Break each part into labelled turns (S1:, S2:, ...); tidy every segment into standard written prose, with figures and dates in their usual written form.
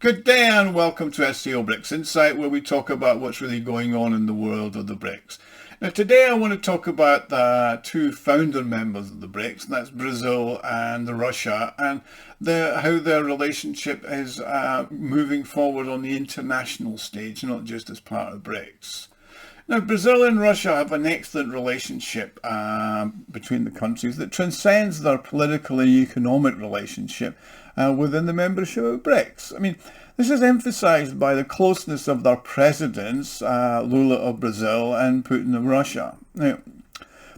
S1: Good day and welcome to SCO BRICS Insight, where we talk about what's really going on in the world of the BRICS. Now today I want to talk about the two founder members of the BRICS, and that's Brazil and Russia, and how their relationship is moving forward on the international stage, not just as part of BRICS. Now, Brazil and Russia have an excellent relationship between the countries that transcends their political and economic relationship within the membership of BRICS. I mean, this is emphasized by the closeness of their presidents, Lula of Brazil and Putin of Russia. Now,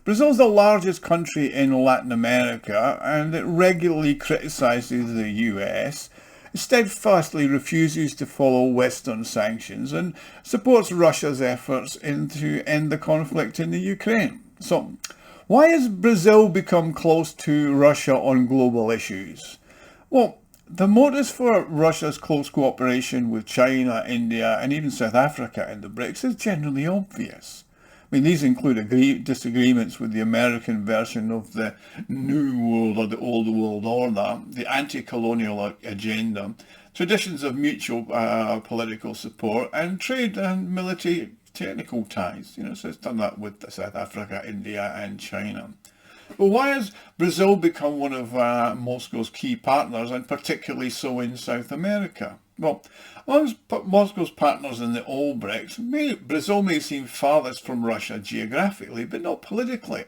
S1: Brazil is the largest country in Latin America, and it regularly criticizes the US, steadfastly refuses to follow Western sanctions, and supports Russia's efforts to end the conflict in the Ukraine. So, why has Brazil become close to Russia on global issues? Well, the motives for Russia's close cooperation with China, India, and even South Africa in the BRICS is generally obvious. I mean, these include disagreements with the American version of the New World or the Old World Order, the anti-colonial agenda, traditions of mutual political support, and trade and military technical ties. So it's done that with South Africa, India, and China. But why has Brazil become one of Moscow's key partners, and particularly so in South America? Well, amongst Moscow's partners in the old BRICS, Brazil may seem farthest from Russia geographically, but not politically.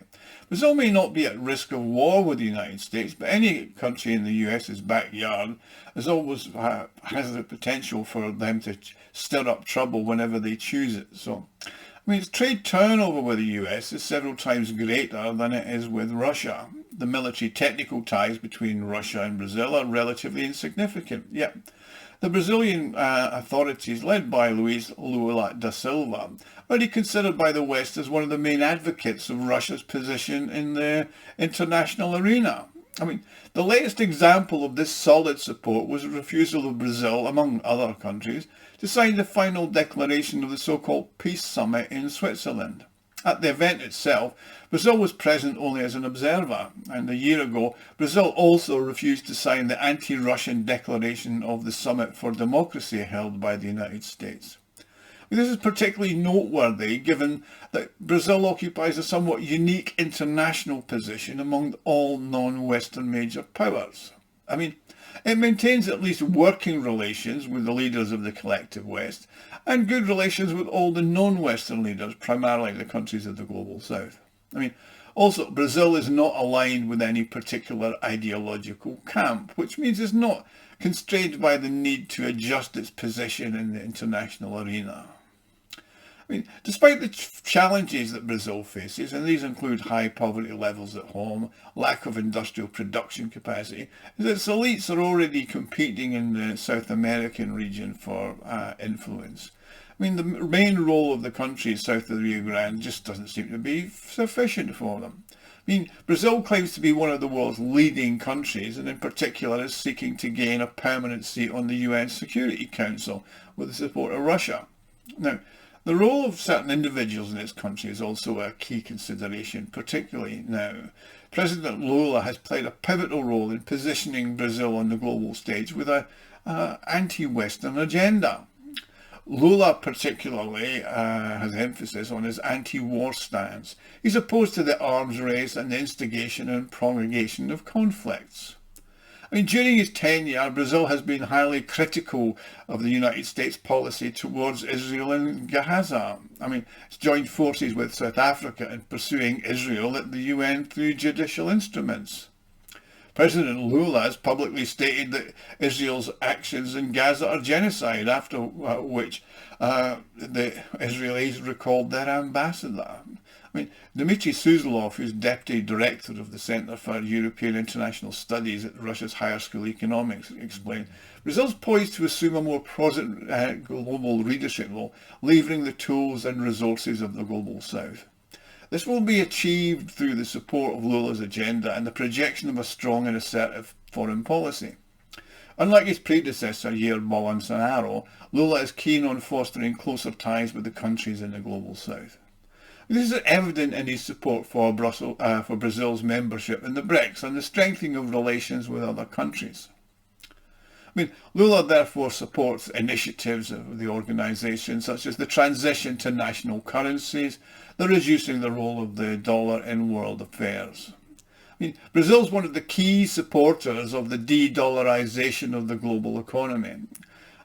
S1: Brazil may not be at risk of war with the United States, but any country in the US's backyard has the potential for them to stir up trouble whenever they choose it. So, its trade turnover with the US is several times greater than it is with Russia. The military technical ties between Russia and Brazil are relatively insignificant, yet the Brazilian authorities, led by Luiz Lula da Silva, are already considered by the West as one of the main advocates of Russia's position in the international arena. The latest example of this solid support was the refusal of Brazil, among other countries, to sign the final declaration of the so-called Peace Summit in Switzerland. At the event itself, Brazil was present only as an observer, and a year ago, Brazil also refused to sign the anti-Russian declaration of the Summit for Democracy held by the United States. This is particularly noteworthy given that Brazil occupies a somewhat unique international position among all non-Western major powers. It maintains at least working relations with the leaders of the collective West and good relations with all the non-Western leaders, primarily the countries of the global South. Also, Brazil is not aligned with any particular ideological camp, which means it's not constrained by the need to adjust its position in the international arena. Despite the challenges that Brazil faces, and these include high poverty levels at home, lack of industrial production capacity, its elites are already competing in the South American region for influence. The main role of the countries south of the Rio Grande just doesn't seem to be sufficient for them. Brazil claims to be one of the world's leading countries, and in particular is seeking to gain a permanent seat on the UN Security Council with the support of Russia. Now, the role of certain individuals in its country is also a key consideration, particularly now. President Lula has played a pivotal role in positioning Brazil on the global stage with an anti-Western agenda. Lula particularly has emphasis on his anti-war stance. He's opposed to the arms race and the instigation and prolongation of conflicts. During his tenure, Brazil has been highly critical of the United States policy towards Israel and Gaza. It's joined forces with South Africa in pursuing Israel at the UN through judicial instruments. President Lula has publicly stated that Israel's actions in Gaza are genocide, after which the Israelis recalled their ambassador. Dmitry Suslov, who's Deputy Director of the Centre for European International Studies at Russia's Higher School Economics, explained, Brazil's poised to assume a more present global leadership role, leveraging the tools and resources of the global South. This will be achieved through the support of Lula's agenda and the projection of a strong and assertive foreign policy. Unlike his predecessor, Jair Bolsonaro, Lula is keen on fostering closer ties with the countries in the global South. This is evident in his support for Brazil's membership in the BRICS and the strengthening of relations with other countries. Lula therefore supports initiatives of the organisation such as the transition to national currencies, the reducing the role of the dollar in world affairs. Brazil's one of the key supporters of the de-dollarisation of the global economy.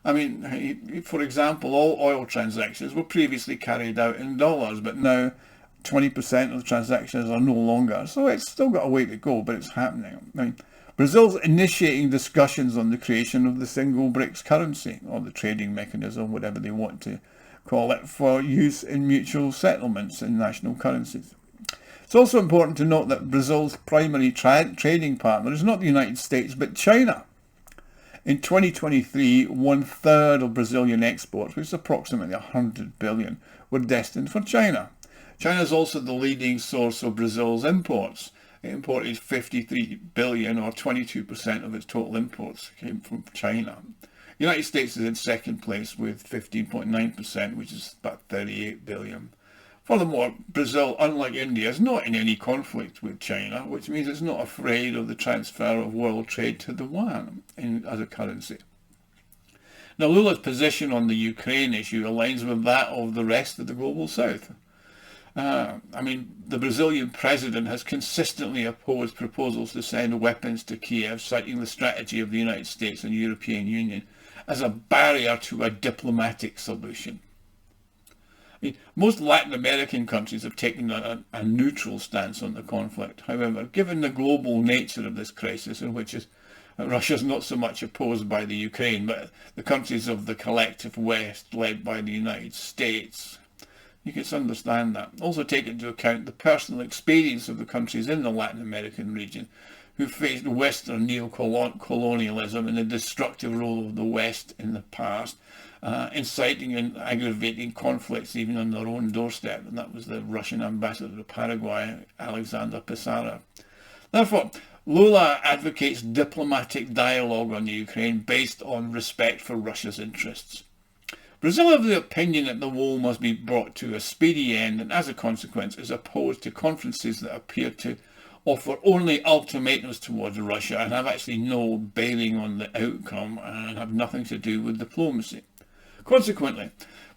S1: For example, all oil transactions were previously carried out in dollars, but now 20% of the transactions are no longer. So it's still got a way to go, but it's happening. Brazil's initiating discussions on the creation of the single BRICS currency, or the trading mechanism, whatever they want to call it, for use in mutual settlements in national currencies. It's also important to note that Brazil's primary trading partner is not the United States, but China. In 2023, 1/3 of Brazilian exports, which is approximately 100 billion, were destined for China. China is also the leading source of Brazil's imports. It imported 53 billion, or 22% of its total imports came from China. The United States is in second place with 15.9%, which is about 38 billion. Furthermore, Brazil, unlike India, is not in any conflict with China, which means it's not afraid of the transfer of world trade to the yuan as a currency. Now, Lula's position on the Ukraine issue aligns with that of the rest of the global south. The Brazilian president has consistently opposed proposals to send weapons to Kiev, citing the strategy of the United States and European Union as a barrier to a diplomatic solution. Most Latin American countries have taken a neutral stance on the conflict. However, given the global nature of this crisis, in which Russia is not so much opposed by the Ukraine, but the countries of the collective West, led by the United States, you can understand that. Also take into account the personal experience of the countries in the Latin American region who faced Western neo-colonialism and the destructive role of the West in the past, inciting and aggravating conflicts even on their own doorstep. And that was the Russian ambassador to Paraguay, Alexander Pissarro. Therefore, Lula advocates diplomatic dialogue on the Ukraine based on respect for Russia's interests. Brazil have the opinion that the war must be brought to a speedy end, and as a consequence is opposed to conferences that appear to offer only ultimatums towards Russia and have actually no bearing on the outcome and have nothing to do with diplomacy. Consequently,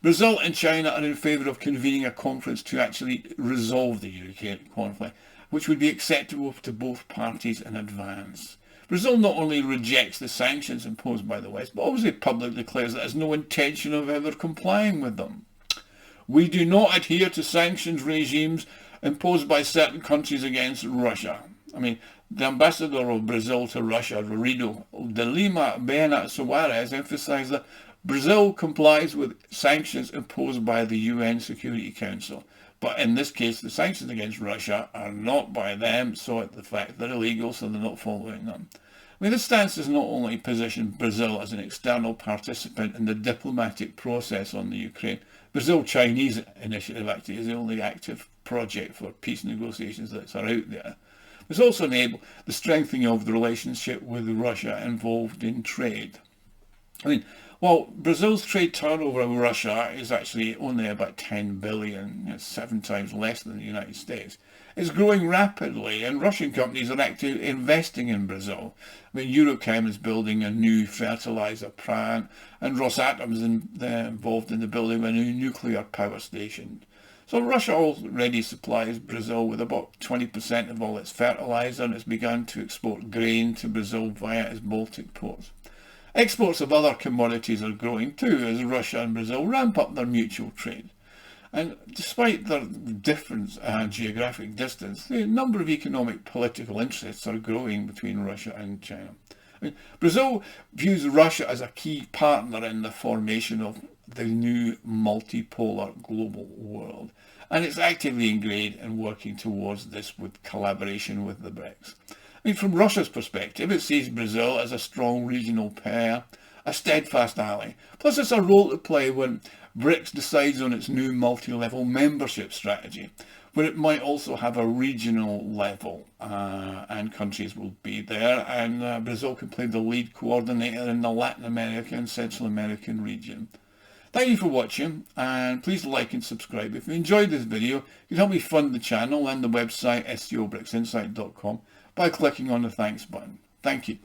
S1: Brazil and China are in favour of convening a conference to actually resolve the Ukraine conflict, which would be acceptable to both parties in advance. Brazil not only rejects the sanctions imposed by the West, but obviously publicly declares that it has no intention of ever complying with them. We do not adhere to sanctions regimes imposed by certain countries against Russia. The ambassador of Brazil to Russia, Rorido de Lima Bena Soares, emphasized that Brazil complies with sanctions imposed by the UN Security Council. But in this case, the sanctions against Russia are not by them, so the fact they're illegal, so they're not following them. This stance has not only positioned Brazil as an external participant in the diplomatic process on the Ukraine. Brazil-Chinese initiative actually is the only active project for peace negotiations that are out there. It's also enabled the strengthening of the relationship with Russia involved in trade. While Brazil's trade turnover with Russia is actually only about 10 billion, it's 7 times less than the United States, it's growing rapidly and Russian companies are actually investing in Brazil. Eurochem is building a new fertilizer plant and Rosatom is involved in the building of a new nuclear power station. So Russia already supplies Brazil with about 20% of all its fertilizer and has begun to export grain to Brazil via its Baltic ports. Exports of other commodities are growing too as Russia and Brazil ramp up their mutual trade. And despite their different geographic distance, the number of economic political interests are growing between Russia and China. Brazil views Russia as a key partner in the formation of the new multipolar global world, and it's actively engaged in working towards this with collaboration with the BRICS. From Russia's perspective, it sees Brazil as a strong regional pair, a steadfast ally. Plus, it's a role to play when BRICS decides on its new multi-level membership strategy, where it might also have a regional level, and countries will be there, and Brazil can play the lead coordinator in the Latin American and Central American region. Thank you for watching, and please like and subscribe. If you enjoyed this video, you can help me fund the channel and the website SCO BRICS Insight.com by clicking on the thanks button. Thank you.